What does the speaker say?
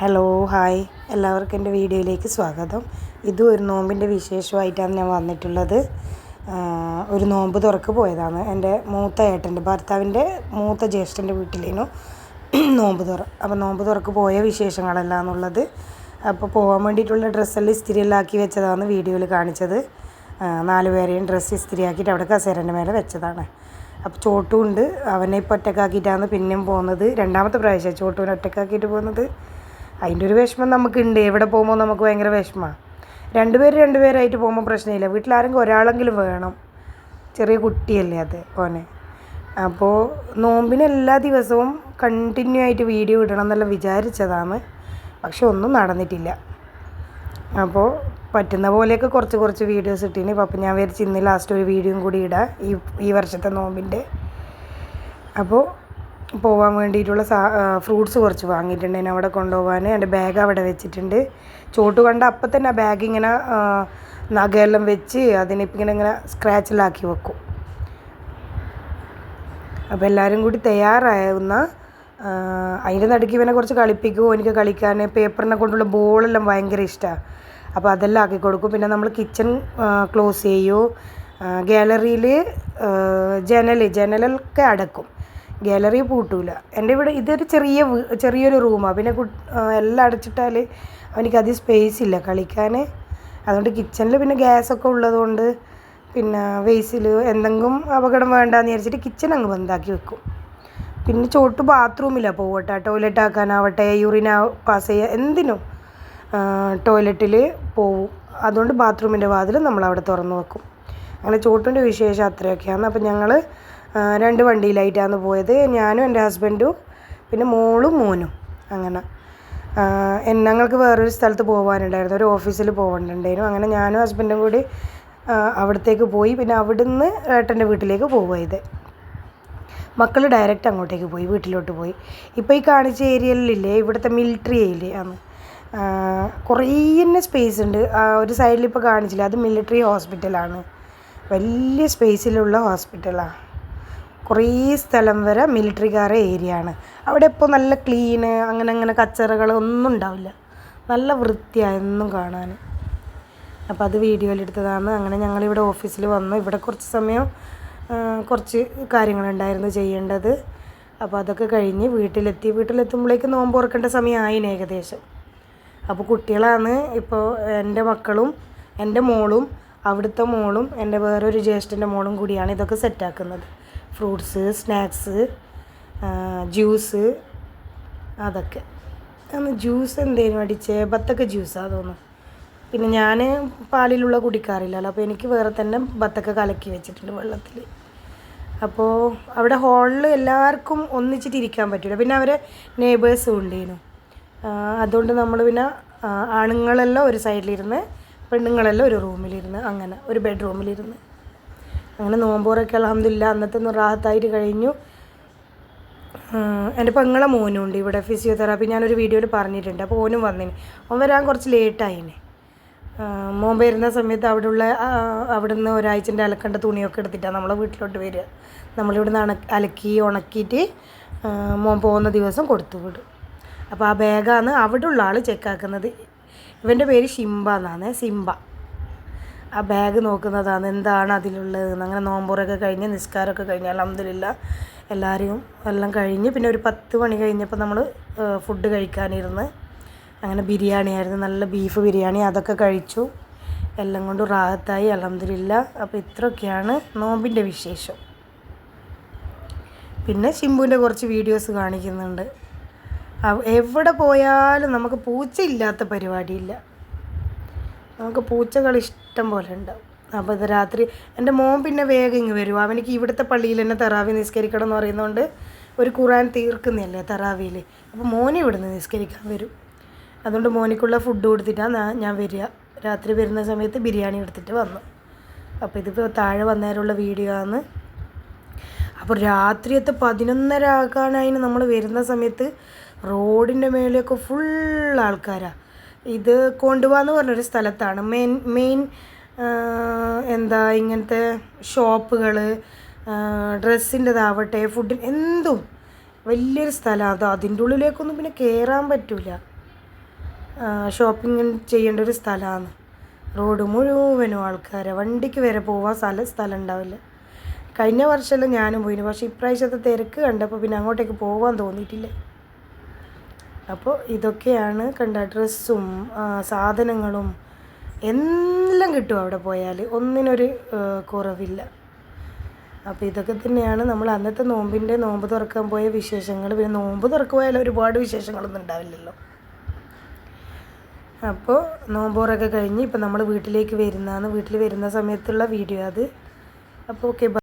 Hello hi എല്ലാവർക്കും എൻ്റെ വീഡിയോയിലേക്ക് സ്വാഗതം. ഇതും ഒരു നോമ്പിൻ്റെ വിശേഷമായിട്ടാണ് ഞാൻ വന്നിട്ടുള്ളത്. ഒരു നോമ്പ് തുറക്ക് പോയതാണ്. എൻ്റെ മൂത്ത ഏട്ടൻ്റെ ഭർത്താവിൻ്റെ മൂത്ത ജ്യേഷ്ഠൻ്റെ വീട്ടിലേനു നോമ്പ് തുറ. അപ്പോൾ നോമ്പ് തുറക്ക് പോയ വിശേഷങ്ങളല്ല എന്നുള്ളത്. അപ്പോൾ പോകാൻ വേണ്ടിയിട്ടുള്ള ഡ്രസ്സെല്ലാം ഇസ്തിരിയെല്ലാം ആക്കി വെച്ചതാണ് വീഡിയോയിൽ കാണിച്ചത്. 4 പേരെയും ഡ്രസ്സ് ഇസ്തിരിയാക്കിയിട്ട് അവിടെ കസേരൻ്റെ മേലെ വെച്ചതാണ്. അപ്പോൾ ചോട്ടുമുണ്ട്, അവനെ ഇപ്പോൾ ഒറ്റക്കാക്കിയിട്ടാണ് പിന്നെയും പോകുന്നത്. രണ്ടാമത്തെ പ്രാവശ്യം ചോട്ടുവിനെ ഒറ്റക്കാക്കിയിട്ട് പോകുന്നത്. അതിൻ്റെ ഒരു വിഷമം നമുക്കുണ്ട്. എവിടെ പോകുമ്പോൾ നമുക്ക് ഭയങ്കര വിഷമമാണ്. രണ്ടുപേരായിട്ട് പോകുമ്പോൾ പ്രശ്നമില്ല. വീട്ടിലാരെങ്കിലും ഒരാളെങ്കിലും വേണം. ചെറിയ കുട്ടിയല്ലേ അത് ഓനെ. അപ്പോൾ നോമ്പിന് എല്ലാ ദിവസവും കണ്ടിന്യൂ ആയിട്ട് വീഡിയോ ഇടണം എന്നെല്ലാം വിചാരിച്ചതാണ്. പക്ഷെ ഒന്നും നടന്നിട്ടില്ല. അപ്പോൾ പറ്റുന്ന പോലെയൊക്കെ കുറച്ച് വീഡിയോസ് ഇട്ടിന്. അപ്പോൾ ഞാൻ വിചാരിച്ച് ഇന്ന് ലാസ്റ്റ് ഒരു വീഡിയോയും കൂടി ഇടാം ഈ വർഷത്തെ നോമ്പിൻ്റെ. അപ്പോൾ പോകാൻ വേണ്ടിയിട്ടുള്ള ഫ്രൂട്ട്സ് കുറച്ച് വാങ്ങിയിട്ടുണ്ട്. എന്നെ അവിടെ കൊണ്ടുപോകാൻ. എൻ്റെ ബാഗ് അവിടെ വെച്ചിട്ടുണ്ട്. ചോട്ട് കണ്ട അപ്പം തന്നെ ആ ബാഗ് ഇങ്ങനെ നഖയെല്ലാം വെച്ച് അതിനിപ്പോൾ ഇങ്ങനെ സ്ക്രാച്ചിലാക്കി വെക്കും. അപ്പോൾ എല്ലാവരും കൂടി തയ്യാറാവുന്ന അതിൻ്റെ നടുക്ക് ഇവനെ കുറച്ച് കളിപ്പിക്കുമോ. എനിക്ക് കളിക്കാൻ പേപ്പറിനെ കൊണ്ടുള്ള ബോളെല്ലാം ഭയങ്കര ഇഷ്ടമാണ്. അപ്പോൾ അതെല്ലാം ആക്കി കൊടുക്കും. പിന്നെ നമ്മൾ കിച്ചൺ ക്ലോസ് ചെയ്യുമോ. ഗാലറിയിൽ ജനലൊക്കെ അടക്കും. ഗാലറി പൂട്ടൂല. എൻ്റെ ഇവിടെ ഇതൊരു ചെറിയൊരു റൂമാണ്. പിന്നെ എല്ലാം അടച്ചിട്ടാൽ അവനിക്കധികം സ്പേസ് ഇല്ല കളിക്കാൻ. അതുകൊണ്ട് കിച്ചണിൽ പിന്നെ ഗ്യാസൊക്കെ ഉള്ളതുകൊണ്ട് പിന്നെ വേസിൽ എന്തെങ്കിലും അപകടം വേണ്ടാന്ന് വിചാരിച്ചിട്ട് കിച്ചൺ അങ്ങ് ബന്ധാക്കി വെക്കും. പിന്നെ ചോട്ട് ബാത്റൂമിലാണ് പോവട്ടെ, ടോയ്ലറ്റ് ആക്കാനാവട്ടെ, യൂറിൻ പാസ് ചെയ്യുക, എന്തിനും ടോയ്ലറ്റിൽ പോവും. അതുകൊണ്ട് ബാത്റൂമിൻ്റെ വാതിൽ നമ്മളവിടെ തുറന്ന് വെക്കും. അങ്ങനെ ചോട്ടിൻ്റെ വിശേഷം അത്രയൊക്കെയാണ്. അപ്പം ഞങ്ങൾ 2 വണ്ടിയിലായിട്ടാണ് പോയത്. ഞാനും എൻ്റെ ഹസ്ബൻഡും പിന്നെ മോളും മോനും. അങ്ങനെ ഞങ്ങൾക്ക് വേറൊരു സ്ഥലത്ത് പോകാനുണ്ടായിരുന്നു. ഒരു ഓഫീസിൽ പോകേണ്ടതുണ്ടായിരുന്നു. അങ്ങനെ ഞാനും ഹസ്ബൻഡും കൂടി അവിടത്തേക്ക് പോയി. പിന്നെ അവിടുന്ന് ഏട്ടൻ്റെ വീട്ടിലേക്ക് പോവുക. മക്കൾ ഡയറക്റ്റ് അങ്ങോട്ടേക്ക് പോയി, വീട്ടിലോട്ട് പോയി. ഇപ്പോൾ ഈ കാണിച്ച ഏരിയയിലില്ലേ, ഇവിടുത്തെ മിലിറ്ററി ഏരിയ ആണ്. കുറേ തന്നെ സ്പേസ് ഉണ്ട്. ഒരു സൈഡിൽ ഇപ്പോൾ കാണിച്ചില്ല, അത് മിലിറ്ററി ഹോസ്പിറ്റലാണ്. വലിയ സ്പേസിലുള്ള ഹോസ്പിറ്റലാണ്. കുറേ സ്ഥലം വരെ മിലിറ്ററിക്കാരുടെ ഏരിയ ആണ്. അവിടെ ഇപ്പോൾ നല്ല ക്ലീന്, അങ്ങനെ കച്ചറകൾ ഒന്നും ഉണ്ടാവില്ല. നല്ല വൃത്തിയായെന്നും കാണാൻ. അപ്പോൾ അത് വീഡിയോയിലെടുത്തതാണ്. അങ്ങനെ ഞങ്ങളിവിടെ ഓഫീസിൽ വന്നു. ഇവിടെ കുറച്ച് സമയം കുറച്ച് കാര്യങ്ങളുണ്ടായിരുന്നു ചെയ്യേണ്ടത്. അപ്പോൾ അതൊക്കെ കഴിഞ്ഞ് വീട്ടിലെത്തുമ്പോഴേക്ക് നോമ്പ് തുറക്കേണ്ട സമയമായിന് ഏകദേശം. അപ്പോൾ കുട്ടികളാണ് ഇപ്പോൾ എൻ്റെ മക്കളും എൻ്റെ മോളും അവിടുത്തെ മോളും എൻ്റെ വേറൊരു ജ്യേഷ്ഠൻ്റെ മോളും കൂടിയാണ് ഇതൊക്കെ സെറ്റാക്കുന്നത്. ഫ്രൂട്ട്സ്, സ്നാക്സ്, ജ്യൂസ്, അതൊക്കെ. ജ്യൂസ് എന്തേലും അടിച്ചേ, ബത്തക്ക ജ്യൂസാണ് തോന്നുന്നു. പിന്നെ ഞാൻ പാലിലുള്ള കുടിക്കാറില്ലല്ലോ, അപ്പോൾ എനിക്ക് വേറെ തന്നെ ബത്തക്ക കലക്കി വെച്ചിട്ടുണ്ട് വെള്ളത്തിൽ. അപ്പോൾ അവിടെ ഹാളിൽ എല്ലാവർക്കും ഒന്നിച്ചിട്ട് ഇരിക്കാൻ പറ്റില്ല. പിന്നെ അവരെ നെയ്ബേഴ്സും ഉണ്ടേനു. അതുകൊണ്ട് നമ്മൾ പിന്നെ ആണുങ്ങളെല്ലാം ഒരു സൈഡിലിരുന്ന് പെണ്ണുങ്ങളെല്ലാം ഒരു റൂമിലിരുന്ന്, അങ്ങനെ ഒരു ബെഡ്റൂമിലിരുന്ന് അങ്ങനെ നോമ്പോറൊക്കെ അൽഹംദുലില്ലാ അന്നത്തെ ഒന്ന് റാഹത്തായിട്ട് കഴിഞ്ഞു. എൻ്റെ പെങ്ങളെ മോനുണ്ട് ഇവിടെ ഫിസിയോതെറാപ്പി, ഞാനൊരു വീഡിയോയിൽ പറഞ്ഞിട്ടുണ്ട്. അപ്പോൾ ഓനും വന്നിന്. ഓൻ വരാൻ കുറച്ച് ലേറ്റായിന്. മോൻ വരുന്ന സമയത്ത് അവിടുന്ന് ഒരാഴ്ചൻ്റെ അലക്കേണ്ട തുണിയൊക്കെ എടുത്തിട്ടാണ് നമ്മളെ വീട്ടിലോട്ട് വരിക. നമ്മളിവിടുന്ന് അലക്കി ഉണക്കിയിട്ട് മോൻ പോകുന്ന ദിവസം കൊടുത്തു വിടും. അപ്പോൾ ആ ബാഗാണ് അവിടെ ഉള്ള ആൾ ചെക്കാക്കുന്നത്. ഇവൻ്റെ പേര് ഷിംബ എന്നാണ്, സിംബ. ആ ബാഗ് നോക്കുന്നതാണ് എന്താണ് അതിലുള്ളതെന്ന്. അങ്ങനെ നോമ്പുറൊക്കെ കഴിഞ്ഞ് നിസ്കാരമൊക്കെ കഴിഞ്ഞ് അൽഹംദുലില്ലാ എല്ലാവരും എല്ലാം കഴിഞ്ഞ് പിന്നെ ഒരു 10 മണി കഴിഞ്ഞപ്പോൾ നമ്മൾ ഫുഡ് കഴിക്കാനിരുന്ന്. അങ്ങനെ ബിരിയാണി ആയിരുന്നു, നല്ല ബീഫ് ബിരിയാണി. അതൊക്കെ കഴിച്ചു. എല്ലാം കൊണ്ട് റാഹത്തായി അൽഹംദുലില്ലാ. അപ്പോൾ ഇത്രയൊക്കെയാണ് നോമ്പിൻ്റെ വിശേഷം. പിന്നെ ഷിംബുവിൻ്റെ കുറച്ച് വീഡിയോസ് കാണിക്കുന്നുണ്ട്. എവിടെ പോയാലും നമുക്ക് പൂച്ചയില്ലാത്ത പരിപാടിയില്ല. നമുക്ക് പൂച്ചകൾ ഇഷ്ടം പോലെ ഉണ്ടാവും. അപ്പോൾ ഇത് രാത്രി എൻ്റെ മോൻ പിന്നെ വേഗം ഇങ്ങ് വരും. അവനിക്ക് ഇവിടുത്തെ പള്ളിയിൽ തന്നെ തറാവി നിസ്കരിക്കണം എന്ന് പറയുന്നതുകൊണ്ട് ഒരു ഖുർആൻ തീർക്കുന്നില്ലേ തറാവിയിൽ. അപ്പോൾ മോനെ ഇവിടുന്ന് നിസ്കരിക്കാൻ വരും. അതുകൊണ്ട് മോനിക്കുള്ള ഫുഡ് കൊടുത്തിട്ടാണ് ഞാൻ വരിക. രാത്രി വരുന്ന സമയത്ത് ബിരിയാണി എടുത്തിട്ട് വന്നു. അപ്പോൾ ഇതിപ്പോൾ താഴെ വന്നേരമുള്ള വീഡിയോ ആണ്. അപ്പോൾ രാത്രിയത്തെ 11:30 ആകാനായിന് നമ്മൾ വരുന്ന സമയത്ത് റോഡിൻ്റെ മേലെയൊക്കെ ഫുൾ ആൾക്കാരാണ്. ഇത് കൊണ്ടുവ എന്ന് പറഞ്ഞൊരു സ്ഥലത്താണ് മെയിൻ ഇങ്ങനത്തെ ഷോപ്പുകൾ, ഡ്രസ്സിൻ്റെതാവട്ടെ, ഫുഡിന് എന്തും വലിയൊരു സ്ഥലമാണ്. അതിൻ്റെ ഉള്ളിലേക്കൊന്നും പിന്നെ കയറാൻ പറ്റില്ല. ഷോപ്പിംഗ് ചെയ്യേണ്ട ഒരു സ്ഥലമാണ്. റോഡ് മുഴുവനും ആൾക്കാരെ, വണ്ടിക്ക് വരെ പോവാൻ സ്ഥലം ഉണ്ടാവില്ല. കഴിഞ്ഞ വർഷമെല്ലാം ഞാനും പോയിന്, പക്ഷേ ഇപ്രാവശ്യത്തെ തിരക്ക് കണ്ടപ്പോൾ പിന്നെ അങ്ങോട്ടേക്ക് പോകാൻ തോന്നിയിട്ടില്ല. അപ്പോൾ ഇതൊക്കെയാണ് കണ്ട ഡ്രസ്സും സാധനങ്ങളും എല്ലാം കിട്ടും അവിടെ പോയാൽ, ഒന്നിനൊരു കുറവില്ല. അപ്പോൾ ഇതൊക്കെ തന്നെയാണ് നമ്മൾ അന്നത്തെ നോമ്പ് തുറക്കാൻ പോയ വിശേഷങ്ങൾ. പിന്നെ നോമ്പ് തുറക്കാൻ പോയാൽ ഒരുപാട് വിശേഷങ്ങളൊന്നും ഉണ്ടാവില്ലല്ലോ. അപ്പോൾ നോമ്പോറൊക്കെ കഴിഞ്ഞ് ഇപ്പം നമ്മൾ വീട്ടിലേക്ക് വീട്ടിൽ വരുന്ന സമയത്തുള്ള വീഡിയോ അത്. അപ്പോൾ ഓക്കെ.